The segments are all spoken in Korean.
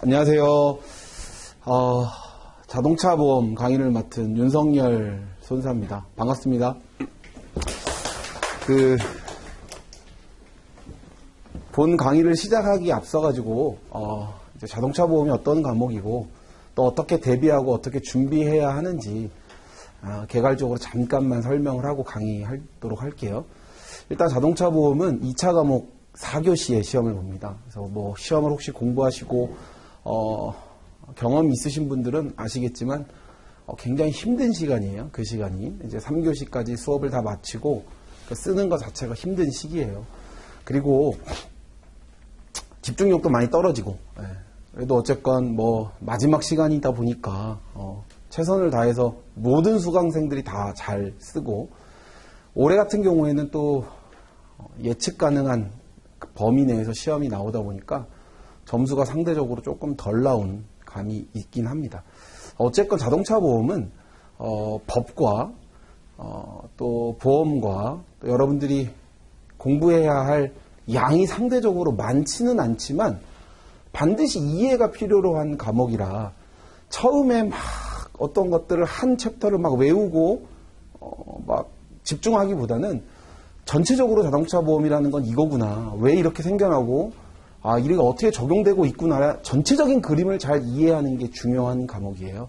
안녕하세요. 자동차 보험 강의를 맡은 윤석열 손사입니다. 반갑습니다. 본 강의를 시작하기 앞서가지고, 이제 자동차 보험이 어떤 과목이고, 또 어떻게 대비하고 어떻게 준비해야 하는지, 개괄적으로 잠깐만 설명을 하고 강의하도록 할게요. 일단 자동차 보험은 2차 과목 4교시에 시험을 봅니다. 그래서 뭐 시험을 혹시 공부하시고, 경험 있으신 분들은 아시겠지만, 굉장히 힘든 시간이에요. 그 시간이. 이제 3교시까지 수업을 다 마치고, 쓰는 것 자체가 힘든 시기예요. 그리고, 집중력도 많이 떨어지고, 그래도 어쨌건 뭐, 마지막 시간이다 보니까, 최선을 다해서 모든 수강생들이 다 잘 쓰고, 올해 같은 경우에는 또, 예측 가능한 범위 내에서 시험이 나오다 보니까, 점수가 상대적으로 조금 덜 나온 감이 있긴 합니다. 어쨌건 자동차 보험은 법과 또 보험과 또 여러분들이 공부해야 할 양이 상대적으로 많지는 않지만 반드시 이해가 필요로 한 과목이라 처음에 막 어떤 것들을 한 챕터를 막 외우고 막 집중하기보다는 전체적으로 자동차 보험이라는 건 이거구나. 왜 이렇게 생겨나고 이게 어떻게 적용되고 있구나. 전체적인 그림을 잘 이해하는 게 중요한 과목이에요.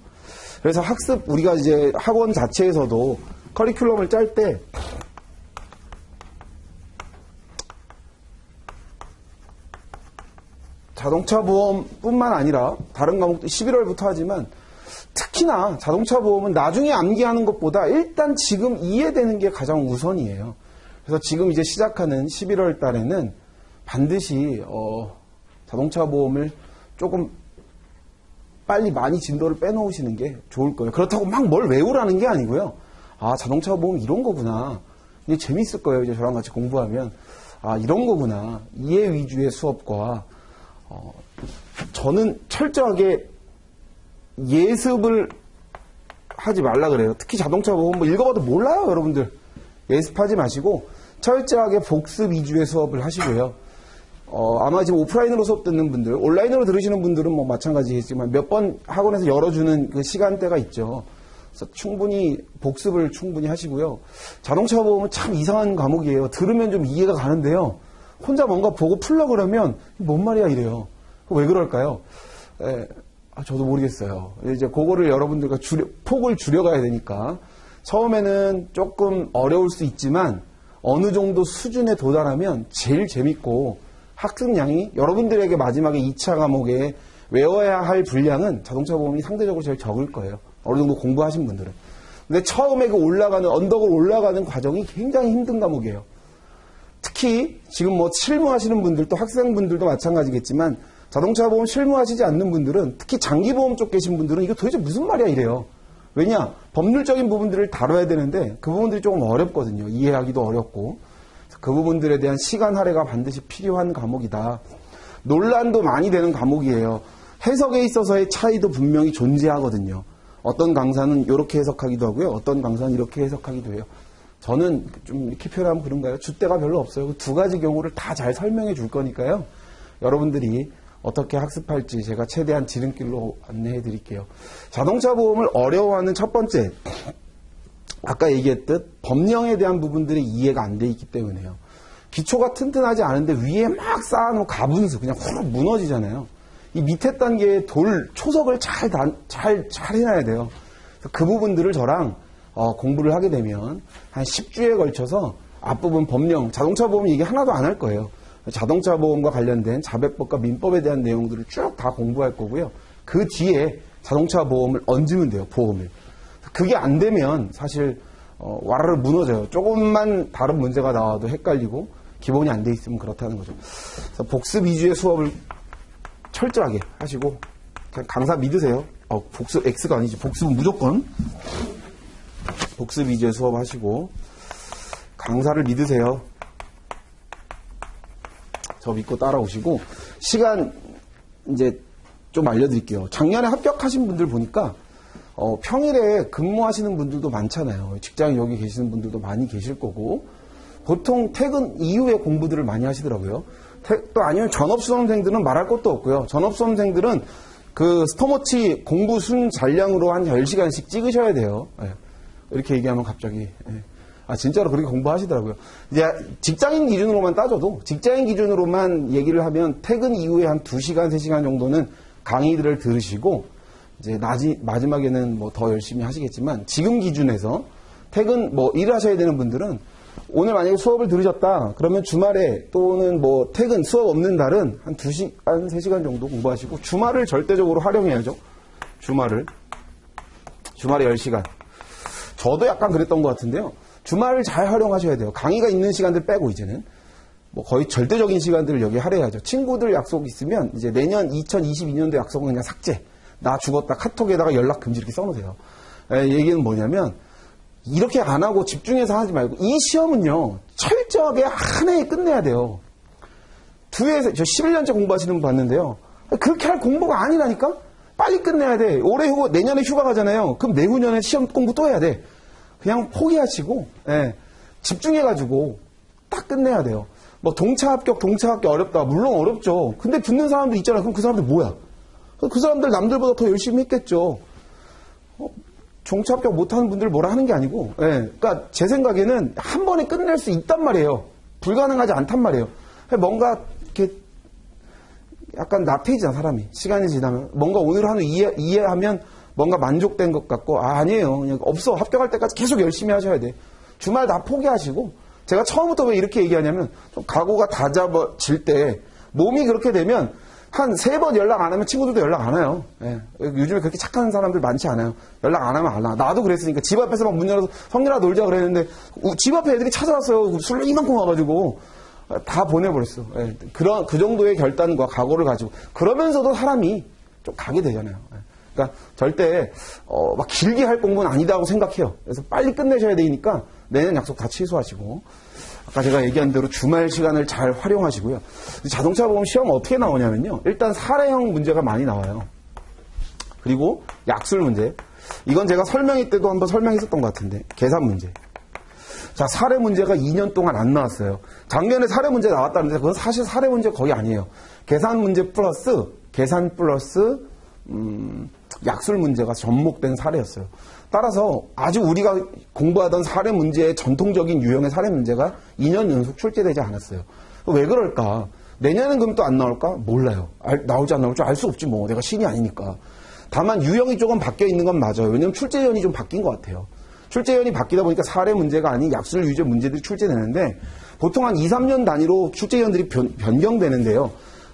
그래서 우리가 이제 학원 자체에서도 커리큘럼을 짤 때, 자동차 보험뿐만 아니라 다른 과목도 11월부터 하지만, 특히나 자동차 보험은 나중에 암기하는 것보다 일단 지금 이해되는 게 가장 우선이에요. 그래서 지금 이제 시작하는 11월 달에는 반드시 자동차 보험을 조금 빨리 많이 진도를 빼놓으시는 게 좋을 거예요. 그렇다고 막 뭘 외우라는 게 아니고요. 자동차 보험 이런 거구나. 이제 재밌을 거예요. 이제 저랑 같이 공부하면. 이런 거구나. 이해 위주의 수업과 저는 철저하게 예습을 하지 말라 그래요. 특히 자동차 보험 뭐 읽어봐도 몰라요, 여러분들. 예습하지 마시고 철저하게 복습 위주의 수업을 하시고요. 아마 지금 오프라인으로 수업 듣는 분들, 온라인으로 들으시는 분들은 뭐 마찬가지겠지만 몇 번 학원에서 열어주는 그 시간대가 있죠. 그래서 복습을 충분히 하시고요. 자동차 보험은 참 이상한 과목이에요. 들으면 좀 이해가 가는데요. 혼자 뭔가 보고 풀려 그러면 뭔 말이야 이래요. 왜 그럴까요? 저도 모르겠어요. 이제 그거를 여러분들과 폭을 줄여가야 되니까 처음에는 조금 어려울 수 있지만 어느 정도 수준에 도달하면 제일 재밌고 학습량이 여러분들에게 마지막에 2차 과목에 외워야 할 분량은 자동차 보험이 상대적으로 제일 적을 거예요. 어느 정도 공부하신 분들은. 근데 처음에 언덕을 올라가는 과정이 굉장히 힘든 과목이에요. 특히 지금 뭐 실무하시는 분들도 학생분들도 마찬가지겠지만 자동차 보험 실무하시지 않는 분들은 특히 장기보험 쪽 계신 분들은 이거 도대체 무슨 말이야 이래요. 왜냐? 법률적인 부분들을 다뤄야 되는데 그 부분들이 조금 어렵거든요. 이해하기도 어렵고. 그 부분들에 대한 시간 할애가 반드시 필요한 과목이다. 논란도 많이 되는 과목이에요. 해석에 있어서의 차이도 분명히 존재하거든요. 어떤 강사는 이렇게 해석하기도 하고요. 어떤 강사는 이렇게 해석하기도 해요. 저는 좀 이렇게 표현하면 그런가요? 줏대가 별로 없어요. 두 가지 경우를 다 잘 설명해 줄 거니까요. 여러분들이 어떻게 학습할지 제가 최대한 지름길로 안내해 드릴게요. 자동차 보험을 어려워하는 첫 번째, 아까 얘기했듯 법령에 대한 부분들이 이해가 안 돼 있기 때문에요. 기초가 튼튼하지 않은데 위에 막 쌓아놓은 가분수 그냥 후룩 무너지잖아요. 이 밑에 단계의 초석을 잘 해놔야 돼요. 그 부분들을 저랑 공부를 하게 되면 한 10주에 걸쳐서 앞부분 법령, 자동차 보험 얘기 하나도 안 할 거예요. 자동차 보험과 관련된 자백법과 민법에 대한 내용들을 쭉 다 공부할 거고요. 그 뒤에 자동차 보험을 얹으면 돼요, 보험을. 그게 안 되면 사실 와르르 무너져요. 조금만 다른 문제가 나와도 헷갈리고 기본이 안 돼 있으면 그렇다는 거죠. 그래서 복습 위주의 수업을 철저하게 하시고 그냥 강사 믿으세요. 복습 X가 아니지. 복습은 무조건 복습 위주의 수업 하시고 강사를 믿으세요. 저 믿고 따라오시고 시간 이제 좀 알려드릴게요. 작년에 합격하신 분들 보니까 평일에 근무하시는 분들도 많잖아요. 직장에 여기 계시는 분들도 많이 계실 거고 보통 퇴근 이후에 공부들을 많이 하시더라고요. 또 아니면 전업수험생들은 말할 것도 없고요. 전업수험생들은 그 스톱워치 공부 순 잔량으로 한 10시간씩 찍으셔야 돼요. 예. 이렇게 얘기하면 갑자기. 예. 아, 진짜로 그렇게 공부하시더라고요. 이제 직장인 기준으로만 따져도, 직장인 기준으로만 얘기를 하면 퇴근 이후에 한 2시간, 3시간 정도는 강의들을 들으시고, 이제 마지막에는 뭐 더 열심히 하시겠지만, 지금 기준에서 퇴근, 뭐 일을 하셔야 되는 분들은 오늘 만약에 수업을 들으셨다, 그러면 주말에 또는 뭐 퇴근, 수업 없는 날은 한 2시간, 3시간 정도 공부하시고, 주말을 절대적으로 활용해야죠. 주말에 10시간. 저도 약간 그랬던 것 같은데요. 주말을 잘 활용하셔야 돼요. 강의가 있는 시간들 빼고 이제는 뭐 거의 절대적인 시간들을 여기 할애해야죠. 친구들 약속 있으면 이제 내년 2022년도 약속은 그냥 삭제. 나 죽었다 카톡에다가 연락 금지 이렇게 써놓으세요. 얘기는 뭐냐면 이렇게 안 하고 집중해서 하지 말고 이 시험은요 철저하게 한 해에 끝내야 돼요. 저 11년째 공부하시는 분 봤는데요. 그렇게 할 공부가 아니라니까? 빨리 끝내야 돼. 올해 휴가, 내년에 휴가 가잖아요. 그럼 내후년에 시험 공부 또 해야 돼. 그냥 포기하시고, 예, 집중해가지고 딱 끝내야 돼요. 뭐 동차 합격 어렵다. 물론 어렵죠. 근데 붙는 사람도 있잖아. 그럼 그 사람들 뭐야? 그 사람들 남들보다 더 열심히 했겠죠. 종차 합격 못하는 분들 뭐라 하는 게 아니고, 예, 그러니까 제 생각에는 한 번에 끝낼 수 있단 말이에요. 불가능하지 않단 말이에요. 뭔가 이렇게 약간 나태해지잖아, 사람이. 시간이 지나면. 뭔가 오늘 하루 이해하면 뭔가 만족된 것 같고, 아니에요. 그냥 없어. 합격할 때까지 계속 열심히 하셔야 돼. 주말 다 포기하시고, 제가 처음부터 왜 이렇게 얘기하냐면, 좀 각오가 다잡아질 때, 몸이 그렇게 되면, 한 3번 연락 안 하면 친구들도 연락 안 와요. 예. 요즘에 그렇게 착한 사람들 많지 않아요. 연락 안 하면 안 와. 나도 그랬으니까 집 앞에서 막 문 열어서 성렬아 놀자 그랬는데, 집 앞에 애들이 찾아왔어요. 술 이만큼 와가지고. 다 보내버렸어. 예. 그 정도의 결단과 각오를 가지고. 그러면서도 사람이 좀 가게 되잖아요. 예. 그러니까 절대 막 길게 할 공부는 아니다고 생각해요. 그래서 빨리 끝내셔야 되니까 내년 약속 다 취소하시고 아까 제가 얘기한 대로 주말 시간을 잘 활용하시고요. 자동차 보험 시험 어떻게 나오냐면요. 일단 사례형 문제가 많이 나와요. 그리고 약술 문제. 이건 제가 설명회 때도 한번 설명했었던 것 같은데 계산 문제. 자, 사례 문제가 2년 동안 안 나왔어요. 작년에 사례 문제 나왔다는데 그건 사실 사례 문제 거의 아니에요. 계산 플러스 약술 문제가 접목된 사례였어요. 따라서 아주 우리가 공부하던 사례 문제의 전통적인 유형의 사례 문제가 2년 연속 출제되지 않았어요. 왜 그럴까? 내년엔 그럼 또 안 나올까? 몰라요. 나올지 안 나올지 알 수 없지 뭐. 내가 신이 아니니까. 다만 유형이 조금 바뀌어 있는 건 맞아요. 왜냐면 출제연이 좀 바뀐 것 같아요. 출제연이 바뀌다 보니까 사례 문제가 아닌 약술 위주의 문제들이 출제되는데 보통 한 2, 3년 단위로 출제연들이 변경되는데요.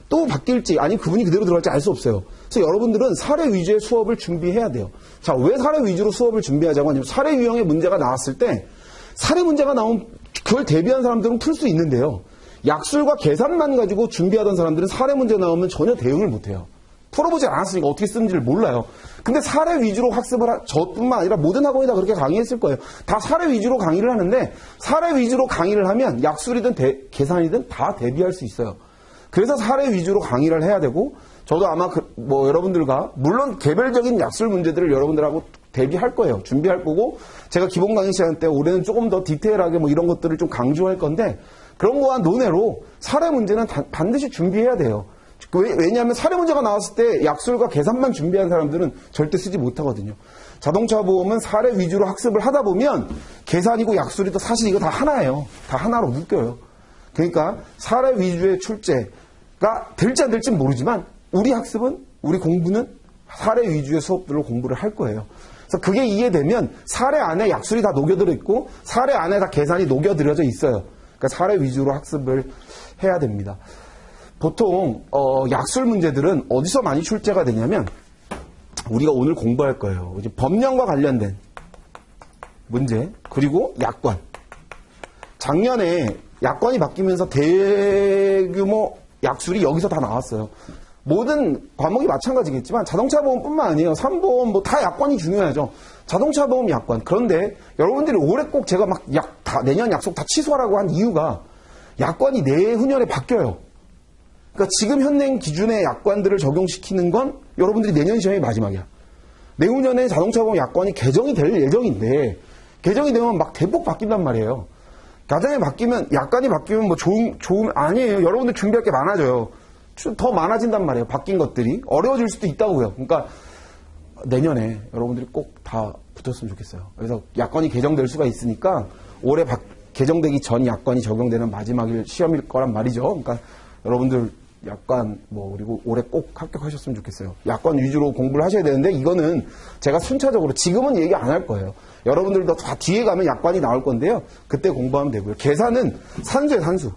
또 바뀔지 아니 그분이 그대로 들어갈지 알 수 없어요. 그래서 여러분들은 사례 위주의 수업을 준비해야 돼요. 자, 왜 사례 위주로 수업을 준비하자고 하냐면 사례 유형의 문제가 나왔을 때 사례 문제가 나오면 그걸 대비한 사람들은 풀 수 있는데요. 약술과 계산만 가지고 준비하던 사람들은 사례 문제 나오면 전혀 대응을 못해요. 풀어보지 않았으니까 어떻게 쓰는지를 몰라요. 근데 사례 위주로 학습을 저뿐만 아니라 모든 학원이 다 그렇게 강의했을 거예요. 다 사례 위주로 강의를 하는데 사례 위주로 강의를 하면 약술이든 계산이든 다 대비할 수 있어요. 그래서 사례 위주로 강의를 해야 되고 저도 아마 여러분들과 물론 개별적인 약술 문제들을 여러분들하고 대비할 거예요. 준비할 거고 제가 기본 강의 시간 때 올해는 조금 더 디테일하게 뭐 이런 것들을 좀 강조할 건데 그런 거와 논외로 사례 문제는 반드시 준비해야 돼요. 왜냐하면 사례 문제가 나왔을 때 약술과 계산만 준비한 사람들은 절대 쓰지 못하거든요. 자동차 보험은 사례 위주로 학습을 하다 보면 계산이고 약술이도 사실 이거 다 하나예요. 다 하나로 묶여요. 그러니까 사례 위주의 출제가 될지 안 될지 모르지만 우리 학습은 우리 공부는 사례 위주의 수업들로 공부를 할 거예요. 그래서 그게 이해되면 사례 안에 약술이 다 녹여들어 있고 사례 안에 다 계산이 녹여들어져 있어요. 그러니까 사례 위주로 학습을 해야 됩니다. 보통 약술 문제들은 어디서 많이 출제가 되냐면 우리가 오늘 공부할 거예요. 이제 법령과 관련된 문제 그리고 약관. 작년에 약관이 바뀌면서 대규모 약술이 여기서 다 나왔어요. 모든 과목이 마찬가지겠지만 자동차 보험뿐만 아니에요. 산보험 뭐 다 약관이 중요하죠. 자동차 보험 약관. 그런데 여러분들이 올해 꼭 제가 막 내년 약속 다 취소하라고 한 이유가 약관이 내후년에 바뀌어요. 그러니까 지금 현행 기준의 약관들을 적용시키는 건 여러분들이 내년 시험이 마지막이야. 내후년에 자동차 보험 약관이 개정이 될 예정인데 개정이 되면 막 대폭 바뀐단 말이에요. 나중에 바뀌면, 약관이 바뀌면 뭐 아니에요. 여러분들 준비할 게 많아져요. 더 많아진단 말이에요. 바뀐 것들이. 어려워질 수도 있다고요. 그러니까 내년에 여러분들이 꼭 다 붙었으면 좋겠어요. 그래서 약관이 개정될 수가 있으니까 올해 개정되기 전 약관이 적용되는 마지막 시험일 거란 말이죠. 그러니까 여러분들 약관 그리고 올해 꼭 합격하셨으면 좋겠어요. 약관 위주로 공부를 하셔야 되는데 이거는 제가 순차적으로 지금은 얘기 안 할 거예요. 여러분들도 다 뒤에 가면 약관이 나올 건데요. 그때 공부하면 되고요. 계산은 산수예요, 산수.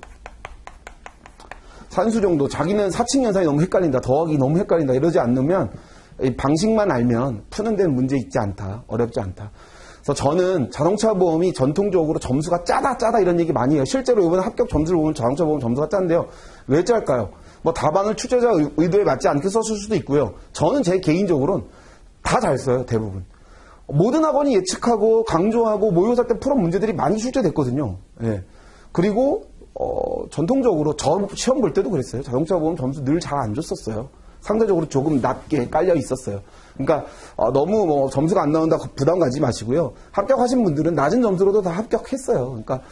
산수 정도. 자기는 사칙연산이 너무 헷갈린다. 더하기 너무 헷갈린다. 이러지 않으면 방식만 알면 푸는 데는 문제 있지 않다. 어렵지 않다. 그래서 저는 자동차 보험이 전통적으로 점수가 짜다 이런 얘기 많이 해요. 실제로 이번에 합격 점수를 보면 자동차 보험 점수가 짠데요. 왜 짤까요? 답안을 출제자 의도에 맞지 않게 썼을 수도 있고요. 저는 제 개인적으로는 다 잘 써요. 대부분. 모든 학원이 예측하고 강조하고 모의고사 때 풀은 문제들이 많이 출제됐거든요. 예. 그리고 전통적으로 저 시험 볼 때도 그랬어요. 자동차 보험 점수 늘 잘 안 줬었어요. 상대적으로 조금 낮게 깔려 있었어요. 그러니까 너무 점수가 안 나온다 부담 가지 마시고요. 합격하신 분들은 낮은 점수로도 다 합격했어요. 그러니까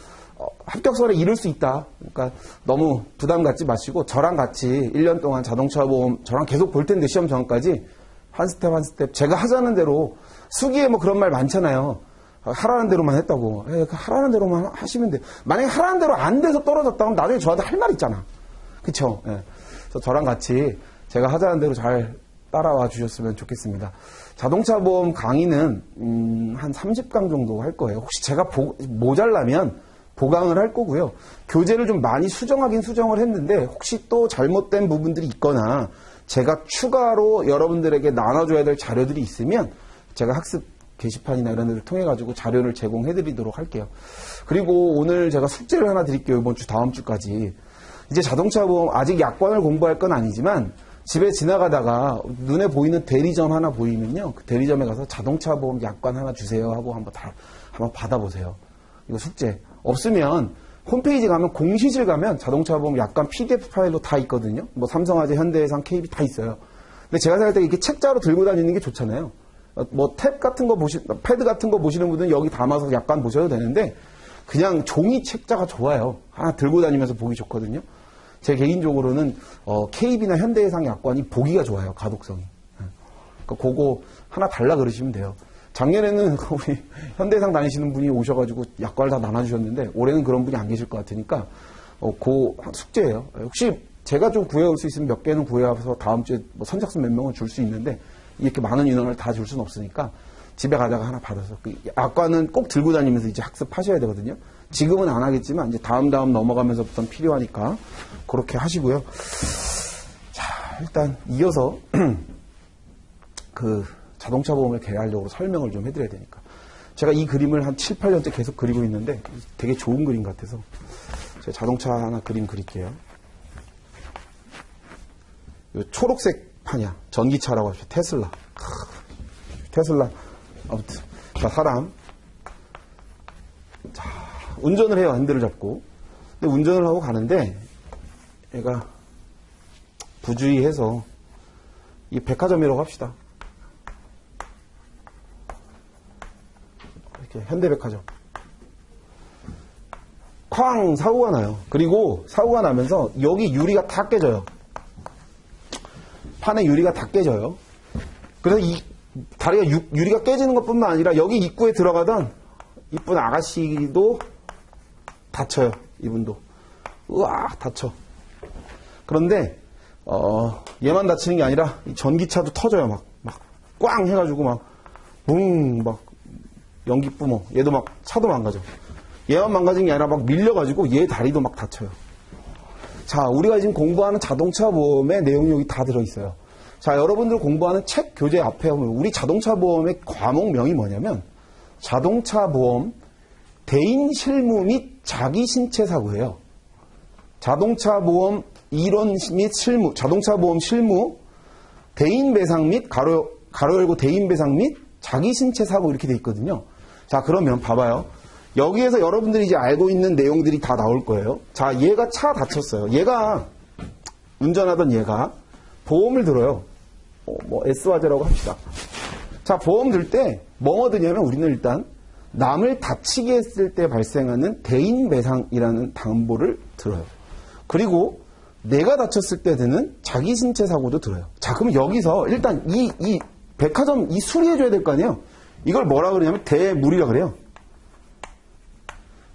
합격설에 이를 수 있다. 그러니까 너무 부담 갖지 마시고 저랑 같이 1년 동안 자동차 보험 저랑 계속 볼 텐데 시험 전까지 한 스텝 한 스텝 제가 하자는 대로 수기에 그런 말 많잖아요. 하라는 대로만 했다고. 하라는 대로만 하시면 돼요. 만약에 하라는 대로 안 돼서 떨어졌다면 나중에 저한테 할 말 있잖아. 그쵸? 예. 그래서 저랑 같이 제가 하자는 대로 잘 따라와 주셨으면 좋겠습니다. 자동차 보험 강의는 한 30강 정도 할 거예요. 혹시 제가 모자라면 보강을 할 거고요. 교재를 좀 많이 수정을 했는데 혹시 또 잘못된 부분들이 있거나 제가 추가로 여러분들에게 나눠줘야 될 자료들이 있으면 제가 학습 게시판이나 이런 데를 통해 가지고 자료를 제공해 드리도록 할게요. 그리고 오늘 제가 숙제를 하나 드릴게요. 이번 주 다음 주까지. 이제 자동차 보험 아직 약관을 공부할 건 아니지만 집에 지나가다가 눈에 보이는 대리점 하나 보이면요. 그 대리점에 가서 자동차 보험 약관 하나 주세요 하고 한번 받아보세요. 이거 숙제. 없으면 홈페이지 가면 공시실 가면 자동차 보험 약관 PDF 파일로 다 있거든요. 삼성화재, 현대해상, KB 다 있어요. 근데 제가 생각할 때 이렇게 책자로 들고 다니는 게 좋잖아요. 탭 같은 거 패드 같은 거 보시는 분들은 여기 담아서 약관 보셔도 되는데 그냥 종이 책자가 좋아요. 하나 들고 다니면서 보기 좋거든요. 제 개인적으로는 KB나 현대해상 약관이 보기가 좋아요. 가독성이. 그러니까 그거 하나 달라 그러시면 돼요. 작년에는 우리 현대해상 다니시는 분이 오셔가지고 약관을 다 나눠주셨는데 올해는 그런 분이 안 계실 것 같으니까 그 숙제예요. 혹시 제가 좀 구해올 수 있으면 몇 개는 구해와서 다음 주에 선착순 몇 명은 줄 수 있는데 이렇게 많은 인원을 다 줄 수는 없으니까 집에 가다가 하나 받아서 약관은 꼭 들고 다니면서 이제 학습하셔야 되거든요. 지금은 안 하겠지만 이제 다음 넘어가면서부터는 필요하니까 그렇게 하시고요. 자, 일단 이어서 그 자동차 보험을 개괄적으로 설명을 좀 해드려야 되니까 제가 이 그림을 한 7, 8년째 계속 그리고 있는데 되게 좋은 그림 같아서 제가 자동차 하나 그림 그릴게요. 이 초록색 판이야. 전기차라고 하죠. 테슬라. 테슬라. 아무튼 자, 사람 자, 운전을 해요. 핸들을 잡고. 근데 운전을 하고 가는데 얘가 부주의해서 이 백화점이라고 합시다. 이렇게 현대백화점. 쾅 사고가 나요. 그리고 사고가 나면서 여기 유리가 다 깨져요. 판에 유리가 다 깨져요. 그래서 이 다리가 유리가 깨지는 것뿐만 아니라 여기 입구에 들어가던 이쁜 아가씨도 다쳐요. 이분도. 으악 다쳐. 그런데 얘만 다치는 게 아니라 이 전기차도 터져요. 막 꽝 해가지고 막 연기 뿜어. 얘도 막 차도 망가져. 얘만 망가진 게 아니라 막 밀려가지고 얘 다리도 막 다쳐요. 자, 우리가 지금 공부하는 자동차 보험의 내용이 다 들어있어요. 자, 여러분들 공부하는 책 교재 앞에 보면 우리 자동차 보험의 과목명이 뭐냐면 자동차 보험 대인 실무 및 자기 신체 사고예요. 자동차 보험 이론 및 실무, 자동차 보험 실무, 대인 배상 및 가로 열고 대인 배상 및 자기 신체 사고 이렇게 돼 있거든요. 자, 그러면 봐봐요. 여기에서 여러분들이 이제 알고 있는 내용들이 다 나올 거예요. 자, 얘가 차 다쳤어요. 얘가 운전하던 얘가 보험을 들어요. S화재라고 합시다. 자, 보험 들 때 뭐 얻으냐면 우리는 일단 남을 다치게 했을 때 발생하는 대인배상이라는 담보를 들어요. 그리고 내가 다쳤을 때 드는 자기 신체 사고도 들어요. 자, 그럼 여기서 일단 이 백화점 이 수리해줘야 될 거 아니에요? 이걸 뭐라 그러냐면 대물이라 그래요.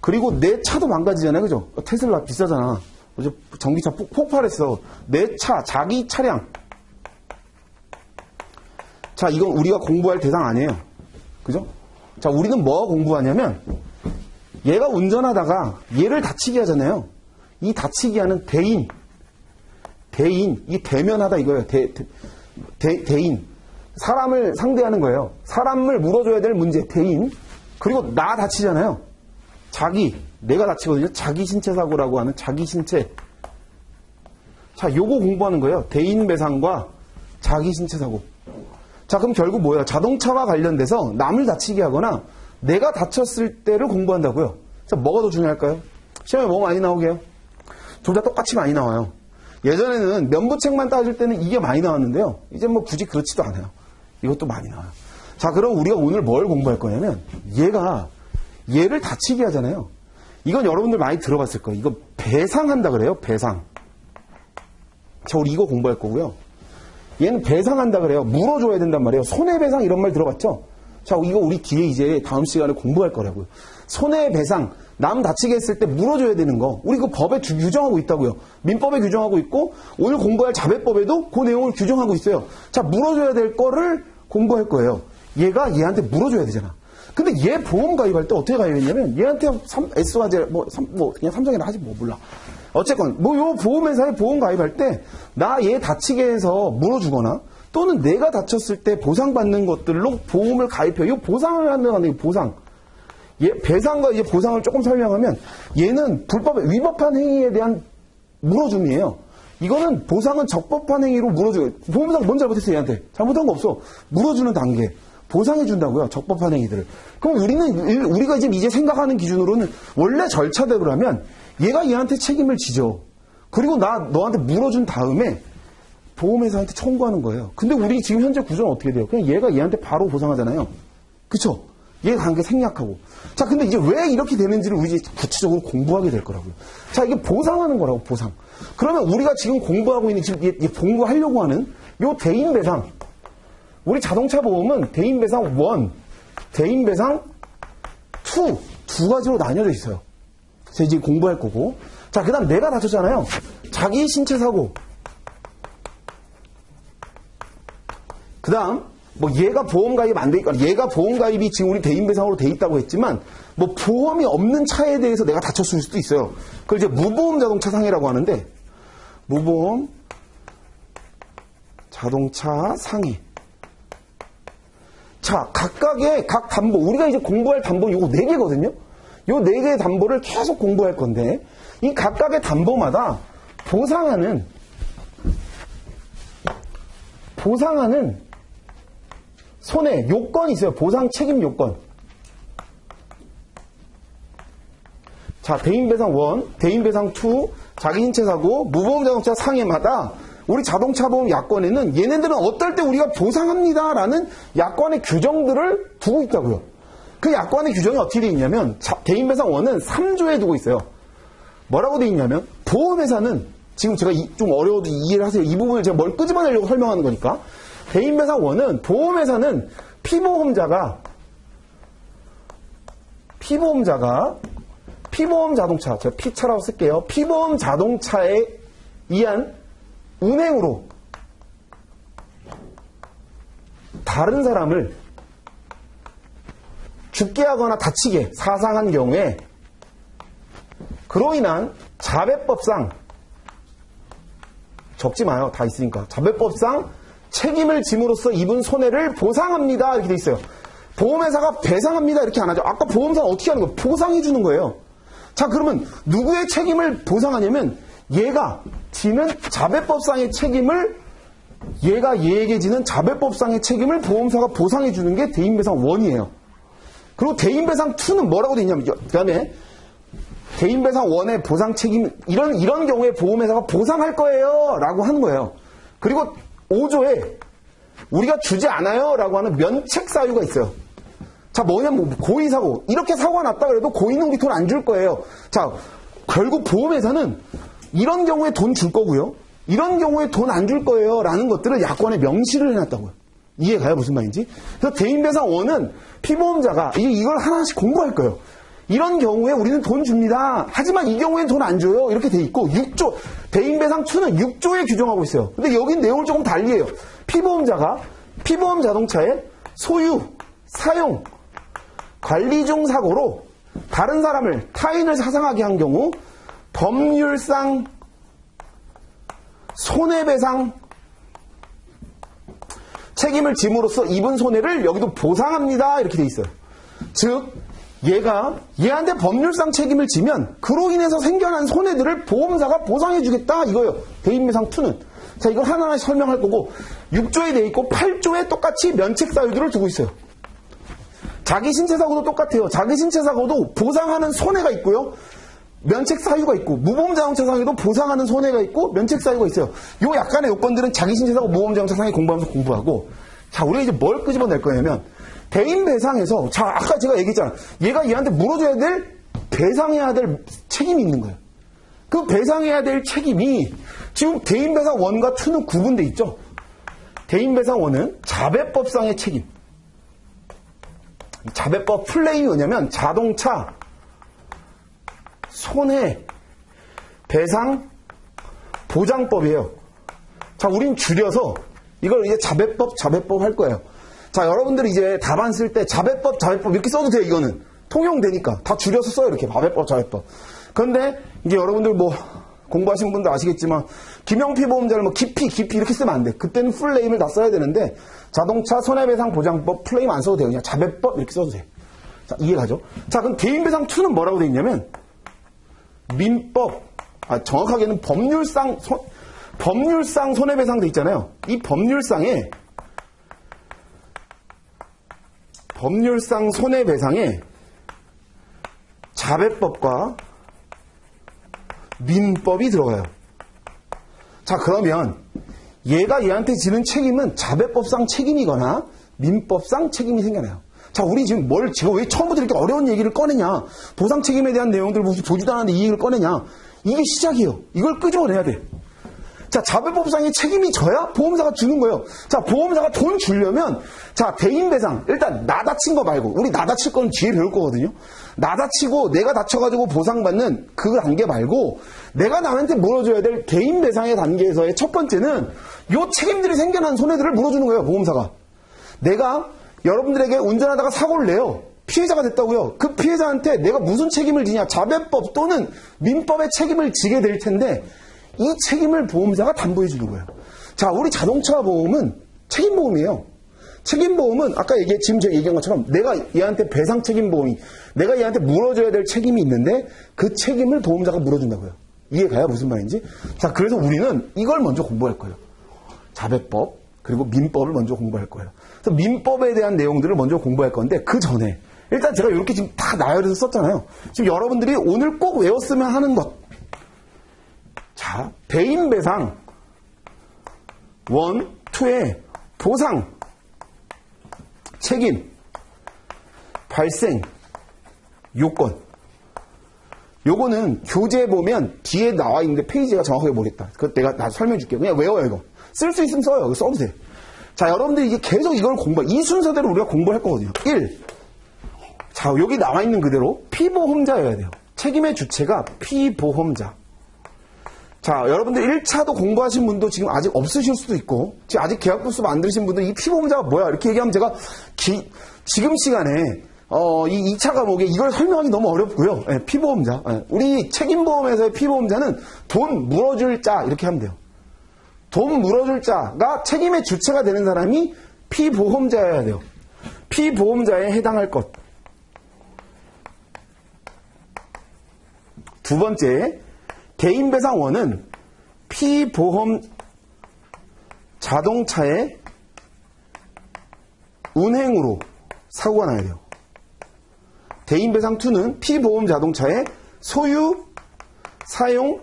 그리고 내 차도 망가지잖아요. 그죠? 테슬라 비싸잖아. 어제 전기차 폭발했어. 내 차, 자기 차량. 자, 이건 우리가 공부할 대상 아니에요. 그죠? 자, 우리는 뭐 공부하냐면 얘가 운전하다가 얘를 다치게 하잖아요. 이 다치게 하는 대인, 이 대면하다 이거예요. 대인. 사람을 상대하는 거예요. 사람을 물어줘야 될 문제, 대인. 그리고 나 다치잖아요. 내가 다치거든요. 자기 신체 사고라고 하는 자기 신체. 자, 요거 공부하는 거예요. 대인 배상과 자기 신체 사고. 자, 그럼 결국 뭐예요? 자동차와 관련돼서 남을 다치게 하거나 내가 다쳤을 때를 공부한다고요. 자, 뭐가 더 중요할까요? 시험에 뭐 많이 나오게요? 둘 다 똑같이 많이 나와요. 예전에는 면부책만 따질 때는 이게 많이 나왔는데요. 이제 뭐 굳이 그렇지도 않아요. 이것도 많이 나와요. 자, 그럼 우리가 오늘 뭘 공부할 거냐면 얘를 다치게 하잖아요. 이건 여러분들 많이 들어봤을 거예요. 이거 배상한다 그래요. 배상. 자, 우리 이거 공부할 거고요. 얘는 배상한다 그래요. 물어줘야 된단 말이에요. 손해배상 이런 말 들어봤죠? 자, 이거 우리 뒤에 이제 다음 시간에 공부할 거라고요. 손해배상, 남 다치게 했을 때 물어줘야 되는 거. 우리 그 법에 규정하고 있다고요. 민법에 규정하고 있고 오늘 공부할 자배법에도 그 내용을 규정하고 있어요. 자, 물어줘야 될 거를 공부할 거예요. 얘가 얘한테 물어줘야 되잖아. 근데 얘 보험 가입할 때 어떻게 가입했냐면 얘한테 S화재 그냥 삼성이나 하지 몰라. 어쨌건 요 보험회사에 보험 가입할 때 나 얘 다치게 해서 물어주거나 또는 내가 다쳤을 때 보상받는 것들로 보험을 가입해요. 이 보상을 한다는 게 보상. 배상과 이제 보상을 조금 설명하면 얘는 불법에 위법한 행위에 대한 물어줌이에요. 이거는 보상은 적법한 행위로 물어줘요. 보험회사가 뭔 잘못했어요 얘한테? 잘못한 거 없어. 물어주는 단계. 보상해준다고요. 적법한 행위들을. 그럼 우리가 이제 생각하는 기준으로는 원래 절차대로 하면 얘가 얘한테 책임을 지죠. 그리고 너한테 물어준 다음에 보험회사한테 청구하는 거예요. 근데 우리 지금 현재 구조는 어떻게 돼요? 그냥 얘가 얘한테 바로 보상하잖아요. 그쵸? 얘가 관계 생략하고. 자, 근데 이제 왜 이렇게 되는지를 우리 이제 구체적으로 공부하게 될 거라고요. 자, 이게 보상하는 거라고, 보상. 그러면 우리가 지금 공부하고 있는, 지금 공부하려고 하는 요 대인배상. 우리 자동차 보험은 대인배상 1, 대인배상 2, 두 가지로 나뉘어져 있어요. 그래서 이제 공부할 거고. 자, 그 다음 내가 다쳤잖아요. 자기 신체 사고. 그 다음, 얘가 보험 가입 안 돼 있거나, 얘가 보험 가입이 지금 우리 대인배상으로 돼 있다고 했지만, 보험이 없는 차에 대해서 내가 다쳤을 수도 있어요. 그걸 이제 무보험 자동차 상해라고 하는데, 무보험 자동차 상해. 자, 각각의 각 담보, 우리가 이제 공부할 담보 요거 4개거든요? 요 4개의 담보를 계속 공부할 건데, 이 각각의 담보마다 보상하는 손해, 요건이 있어요. 보상 책임 요건. 자, 대인배상 1, 대인배상 2, 자기신체 사고, 무보험 자동차 상해마다 우리 자동차 보험 약관에는 얘네들은 어떨 때 우리가 보상합니다라는 약관의 규정들을 두고 있다고요. 그 약관의 규정이 어떻게 되어 있냐면 대인배상 1은 3조에 두고 있어요. 뭐라고 되어 있냐면 보험회사는 지금 제가 좀 어려워도 이해를 하세요. 이 부분을 제가 뭘 끄집어내려고 설명하는 거니까. 대인배상 1은 보험회사는 피보험자가 피보험 자동차, 제가 피차라고 쓸게요. 피보험 자동차에 의한 운행으로 다른 사람을 죽게 하거나 다치게 사상한 경우에 그로 인한 자배법상 적지 마요. 다 있으니까. 자배법상 책임을 짐으로써 입은 손해를 보상합니다. 이렇게 돼 있어요. 보험회사가 배상합니다. 이렇게 안 하죠. 아까 보험사는 어떻게 하는 거예요? 보상해 주는 거예요. 자, 그러면 누구의 책임을 보상하냐면 얘가 지는 자배법상의 책임을 얘가 얘에게 지는 자배법상의 책임을 보험사가 보상해 주는 게 대인배상 1이에요. 그리고 대인배상 2는 뭐라고 되어 있냐면 그 다음에 대인배상 1의 보상 책임 이런 경우에 보험회사가 보상할 거예요 라고 하는 거예요. 그리고 5조에 우리가 주지 않아요 라고 하는 면책 사유가 있어요. 자, 뭐냐면 고의 사고. 이렇게 사고가 났다 그래도 고의는 우리 돈 안 줄 거예요. 자, 결국 보험회사는 이런 경우에 돈 줄 거고요. 이런 경우에 돈 안 줄 거예요. 라는 것들을 약관에 명시를 해놨다고요. 이해가요? 무슨 말인지? 그래서 대인배상원은 피보험자가 이걸 하나씩 공부할 거예요. 이런 경우에 우리는 돈 줍니다. 하지만 이 경우에는 돈 안 줘요. 이렇게 돼 있고 6조, 대인배상 2는 6조에 규정하고 있어요. 근데 여긴 내용을 조금 달리해요. 피보험자가 피보험 자동차의 소유, 사용, 관리 중 사고로 다른 사람을, 타인을 사상하게 한 경우 법률상 손해배상 책임을 짐으로써 입은 손해를 여기도 보상합니다. 이렇게 돼 있어요. 즉 얘가 얘한테 법률상 책임을 지면 그로 인해서 생겨난 손해들을 보험사가 보상해주겠다 이거예요. 대인배상 2는. 자, 이걸 하나하나 설명할 거고 6조에 돼 있고 8조에 똑같이 면책사유들을 두고 있어요. 자기 신체사고도 똑같아요. 자기 신체사고도 보상하는 손해가 있고요. 면책사유가 있고 무보험자동차상에도 보상하는 손해가 있고 면책사유가 있어요. 요 약간의 요건들은 자기 신체사고 무보험자동차상에 공부하면서 공부하고 자, 우리가 이제 뭘 끄집어낼 거냐면 대인배상에서 자, 아까 제가 얘기했잖아. 얘가 얘한테 물어줘야 될 배상해야 될 책임이 있는 거예요. 그 배상해야 될 책임이 지금 대인배상 1과 2는 구분돼 있죠. 대인배상 1은 자배법상의 책임. 자배법 플레임이 뭐냐면 자동차 손해 배상 보장법이에요. 자, 우린 줄여서 이걸 이제 자배법 할 거예요. 자, 여러분들이 이제 답안 쓸 때 자배법 이렇게 써도 돼요. 이거는 통용되니까 다 줄여서 써요. 이렇게 자배법. 그런데 이제 여러분들 뭐 공부하신 분들 아시겠지만 김영피 보험자를 뭐 깊이 이렇게 쓰면 안 돼. 그때는 풀네임을 다 써야 되는데 자동차 손해배상 보장법 풀네임 안 써도 돼요. 그냥 자배법 이렇게 써도 돼. 자, 이해가죠? 자, 그럼 대인배상 2는 뭐라고 돼 있냐면 민법, 정확하게는 법률상 손해배상 돼 있잖아요. 이 법률상 손해배상에 자배법과 민법이 들어가요. 자, 그러면 얘가 얘한테 지는 책임은 자배법상 책임이거나 민법상 책임이 생겨나요. 자, 우리 지금 제가 왜 처음부터 이렇게 어려운 얘기를 꺼내냐? 보상 책임에 대한 내용들 무슨 보지도 않았는데 이 얘기를 꺼내냐? 이게 시작이에요. 이걸 끄집어내야 돼. 자, 자배법상의 책임이 져야 보험사가 주는 거예요. 자, 보험사가 돈 주려면, 자, 대인배상. 일단, 나 다친 거 말고, 우리 나 다칠 건 뒤에 배울 거거든요. 나 다치고, 내가 다쳐가지고 보상받는 그 단계 말고, 내가 남한테 물어줘야 될 대인배상의 단계에서의 첫 번째는, 요 책임들이 생겨난 손해들을 물어주는 거예요, 보험사가. 내가 여러분들에게 운전하다가 사고를 내요. 피해자가 됐다고요. 그 피해자한테 내가 무슨 책임을 지냐? 자배법 또는 민법의 책임을 지게 될 텐데, 이 책임을 보험사가 담보해 주는 거예요. 자, 우리 자동차 보험은 책임보험이에요. 책임보험은 아까 지금 제가 얘기한 것처럼 내가 얘한테 배상 책임보험이 내가 얘한테 물어줘야 될 책임이 있는데 그 책임을 보험사가 물어준다고요. 이해가요? 무슨 말인지? 자, 그래서 우리는 이걸 먼저 공부할 거예요. 자배법 그리고 민법을 먼저 공부할 거예요. 그래서 민법에 대한 내용들을 먼저 공부할 건데 그 전에 일단 제가 이렇게 지금 다 나열해서 썼잖아요. 지금 여러분들이 오늘 꼭 외웠으면 하는 것. 자, 대인배상 1, 2의 보상, 책임, 발생, 요건. 요거는 교재에 보면 뒤에 나와 있는데 페이지가 정확하게 모르겠다. 그거 내가 설명해 줄게요. 그냥 외워요, 이거. 쓸 수 있으면 써요. 이거 써도 돼. 자, 여러분들이 이제 계속 이걸 이 순서대로 우리가 공부할 거거든요. 1. 자, 여기 나와 있는 그대로 피보험자여야 돼요. 책임의 주체가 피보험자. 자, 여러분들 1차도 공부하신 분도 지금 아직 없으실 수도 있고, 지금 아직 계약부수 만드신 분들 이 피보험자가 뭐야? 이렇게 얘기하면 제가 지금 시간에, 이 2차 과목에 이걸 설명하기 너무 어렵고요. 네, 피보험자. 네, 우리 책임보험에서의 피보험자는 돈 물어줄 자, 이렇게 하면 돼요. 돈 물어줄 자가 책임의 주체가 되는 사람이 피보험자여야 돼요. 피보험자에 해당할 것. 두 번째, 대인배상원은 피보험 자동차의 운행으로 사고가 나야 돼요. 대인배상 2는 피보험 자동차의 소유, 사용,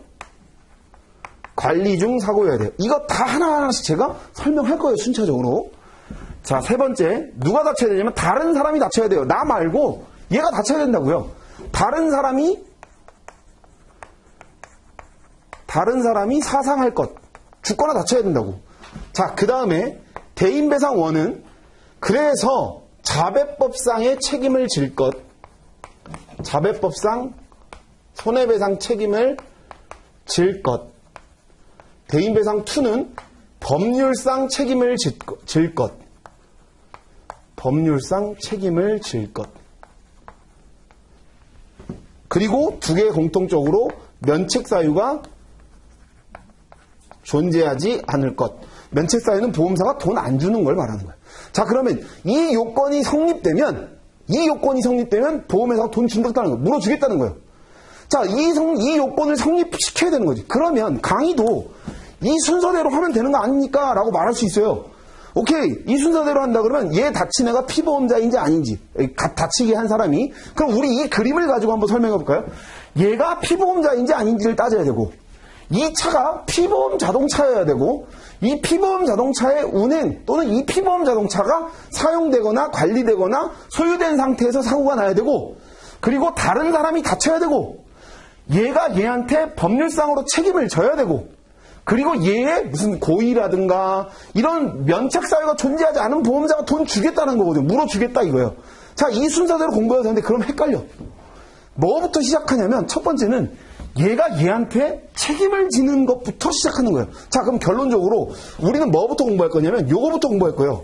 관리 중 사고여야 돼요. 이거 다 하나하나씩 제가 설명할 거예요, 순차적으로. 자, 세 번째, 누가 다쳐야 되냐면 다른 사람이 다쳐야 돼요. 나 말고 얘가 다쳐야 된다고요. 다른 사람이 사상할 것, 죽거나 다쳐야 된다고. 자, 그 다음에 대인배상원은 그래서 자배법상의 책임을 질 것, 자배법상 손해배상 책임을 질 것. 대인배상 2는 법률상 책임을 질 것. 법률상 책임을 질 것. 그리고 두 개의 공통적으로 면책사유가 존재하지 않을 것. 면책사유는 보험사가 돈 안 주는 걸 말하는 거예요. 자, 그러면 이 요건이 성립되면 보험회사가 돈 준다는 거예요. 물어주겠다는 거예요. 자, 이 요건을 성립시켜야 되는 거지. 그러면 강의도 이 순서대로 하면 되는 거 아닙니까? 라고 말할 수 있어요. 오케이, 이 순서대로 한다 그러면 얘 다친 애가 피보험자인지 아닌지, 다치게 한 사람이, 그럼 우리 이 그림을 가지고 한번 설명해 볼까요? 얘가 피보험자인지 아닌지를 따져야 되고, 이 차가 피보험 자동차여야 되고, 이 피보험 자동차의 운행 또는 이 피보험 자동차가 사용되거나 관리되거나 소유된 상태에서 사고가 나야 되고, 그리고 다른 사람이 다쳐야 되고, 얘가 얘한테 법률상으로 책임을 져야 되고, 그리고 얘의 무슨 고의라든가 이런 면책사유가 존재하지 않은 보험자가 돈 주겠다는 거거든요. 물어주겠다 이거예요. 자, 이 순서대로 공부해야 되는데 그럼 헷갈려. 뭐부터 시작하냐면 첫 번째는 얘가 얘한테 책임을 지는 것부터 시작하는 거예요. 자, 그럼 결론적으로 우리는 뭐부터 공부할 거냐면 요거부터 공부할 거예요.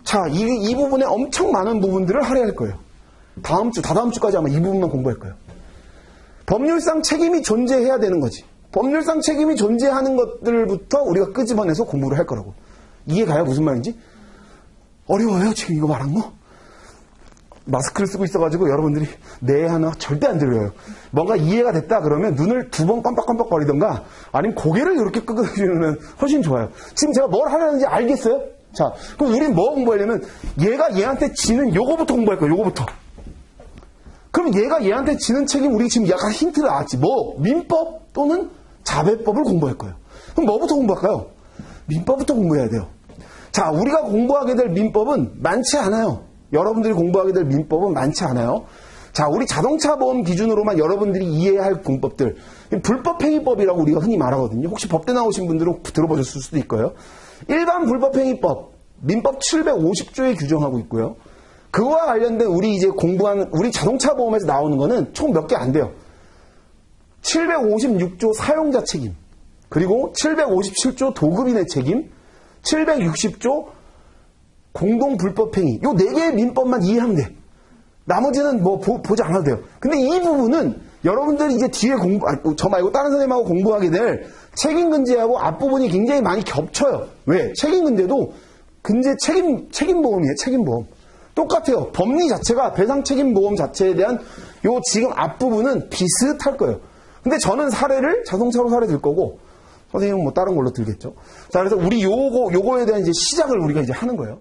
자, 이 부분에 엄청 많은 부분들을 할애할 거예요. 다다음 주까지 아마 이 부분만 공부할 거예요. 법률상 책임이 존재해야 되는 거지. 법률상 책임이 존재하는 것들부터 우리가 끄집어내서 공부를 할 거라고. 이해가요? 무슨 말인지? 어려워요? 지금 이거 말한 거? 마스크를 쓰고 있어가지고 여러분들이 네 하나 절대 안 들려요. 뭔가 이해가 됐다 그러면 눈을 두 번 깜빡깜빡 거리던가 아니면 고개를 이렇게 끄덕이면 훨씬 좋아요. 지금 제가 뭘 하려는지 알겠어요? 자, 그럼 우린 뭐 공부하려면 얘가 얘한테 지는 요거부터 공부할 거예요. 요거부터. 그럼 얘가 얘한테 지는 책임 우리 지금 약간 힌트를 알았지. 뭐 민법 또는 자배법을 공부할 거예요. 그럼 뭐부터 공부할까요? 민법부터 공부해야 돼요. 자, 우리가 공부하게 될 민법은 많지 않아요. 여러분들이 공부하게 될 민법은 많지 않아요. 자, 우리 자동차 보험 기준으로만 여러분들이 이해해야 할 공법들. 불법행위법이라고 우리가 흔히 말하거든요. 혹시 법대 나오신 분들은 들어보셨을 수도 있고요. 일반 불법행위법, 민법 750조에 규정하고 있고요. 그거와 관련된 우리 이제 공부하는, 우리 자동차 보험에서 나오는 거는 총 몇 개 안 돼요. 756조 사용자 책임, 그리고 757조 도급인의 책임, 760조 공동불법행위. 요 4개의 민법만 이해하면 돼. 나머지는 뭐 보지 않아도 돼요. 근데 이 부분은 여러분들이 이제 뒤에 저 말고 다른 선생님하고 공부하게 될 책임근제하고 앞부분이 굉장히 많이 겹쳐요. 왜? 책임근제도 책임보험이에요. 책임보험. 똑같아요. 법리 자체가 배상책임보험 자체에 대한 요 지금 앞부분은 비슷할 거예요. 근데 저는 자동차로 사례 들 거고, 선생님은 뭐 다른 걸로 들겠죠. 자, 그래서 우리 요거에 대한 이제 시작을 우리가 이제 하는 거예요.